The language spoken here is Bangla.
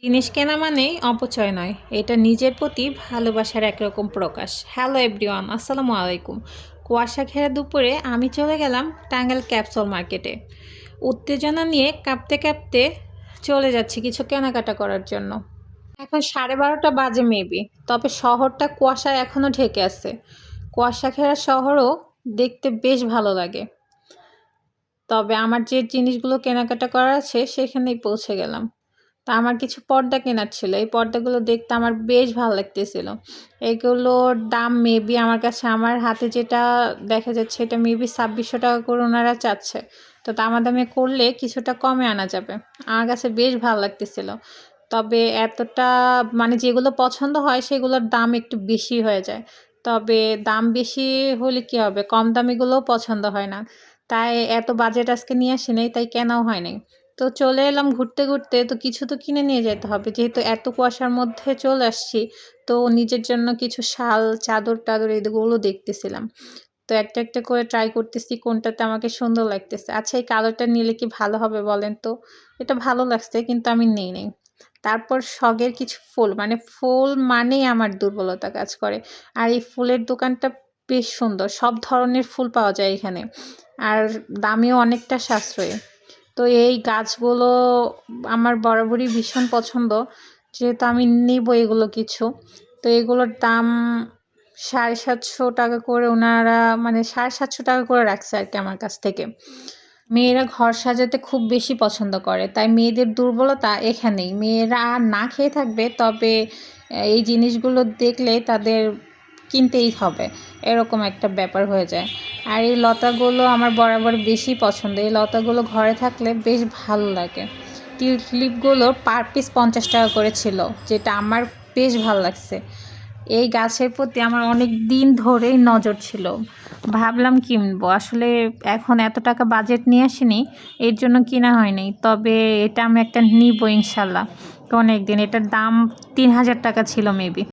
জিনিস কেনা মানেই অপচয় নয়, এটা নিজের প্রতি ভালোবাসার একরকম প্রকাশ। হ্যালো এভরিওয়ান, আসসালামু আলাইকুম। কুয়াশা ঘেরা দুপুরে আমি চলে গেলাম টাঙ্গাইল ক্যাপসুল মার্কেটে। উত্তেজনা নিয়ে কাঁপতে কাঁপতে চলে যাচ্ছি কিছু কেনাকাটা করার জন্য। এখন 12:30 বাজে মেবি, তবে শহরটা কুয়াশায় এখনও ঢেকে আছে। কুয়াশা ঘেরা শহরও দেখতে বেশ ভালো লাগে। তবে আমার যে জিনিসগুলো কেনাকাটা করার আছে সেখানেই পৌঁছে গেলাম। তা আমার কিছু পর্দা কেনার ছিল। এই পর্দাগুলো দেখতে আমার বেশ ভালো লাগতেছিল। এগুলোর দাম মেবি আমার কাছে, আমার হাতে যেটা দেখা যাচ্ছে, এটা মেবি ২৬০০ টাকা করে ওনারা চাচ্ছে। তো দামাদামি করলে কিছুটা কমে আনা যাবে। আমার কাছে বেশ ভালো লাগতেছিল। তবে এতটা মানে যেগুলো পছন্দ হয় সেগুলোর দাম একটু বেশি হয়ে যায়। তবে দাম বেশি হলে কী হবে, কম দামিগুলোও পছন্দ হয় না। তাই এত বাজেট আজকে নিয়ে আসি নাই, তাই কেনাও হয় নাই। তো চলে এলাম ঘুরতে ঘুরতে, তো কিছু তো কিনে নিয়ে যেতে হবে, যেহেতু এত কুয়াশার মধ্যে চলে আসছি। তো নিজের জন্য কিছু শাল, চাদর টাদর এগুলো দেখতেছিলাম। তো একটা একটা করে ট্রাই করতেছি কোনটাতে আমাকে সুন্দর লাগতেছে। আচ্ছা, এই কালারটা নিলে কি ভালো হবে বলেন তো? এটা ভালো লাগছে কিন্তু আমি নেই নাই। তারপর শখের কিছু ফুল, মানে ফুল মানেই আমার দুর্বলতা কাজ করে। আর এই ফুলের দোকানটা বেশ সুন্দর, সব ধরনের ফুল পাওয়া যায় এখানে। আর দামিও অনেকটা সাশ্রয়ী। তো এই গাছগুলো আমার বরাবরই ভীষণ পছন্দ, যেহেতু আমি নিব এগুলো কিছু। তো এগুলোর দাম ৭৫০ টাকা করে ওনারা, মানে ৭৫০ টাকা করে রাখছে আর কি আমার কাছ থেকে। মেয়েরা ঘর সাজাতে খুব বেশি পছন্দ করে, তাই মেয়েদের দুর্বলতা এখানেই। মেয়েরা আর না খেয়ে থাকবে, তবে এই জিনিসগুলো দেখলে তাদের কিনতেই হবে, এরকম একটা ব্যাপার হয়ে যায়। আর এই লতাগুলো আমার বরাবর বেশি পছন্দ। এই লতাগুলো ঘরে থাকলে বেশ ভালো লাগে। টিউলিপগুলো পার পিস ৫০ টাকা করে ছিল, যেটা আমার বেশ ভালো লাগছে। এই গাছের প্রতি আমার অনেক দিন ধরেই নজর ছিল, ভাবলাম কিনবো। আসলে এখন এত টাকা বাজেট নিয়ে আসিনি, এর জন্য কিনা হয়নি। তবে এটা আমি একটা নিব ইনশাল্লাহ অনেক দিন। এটার দাম ৩০০০ টাকা ছিল মেবি।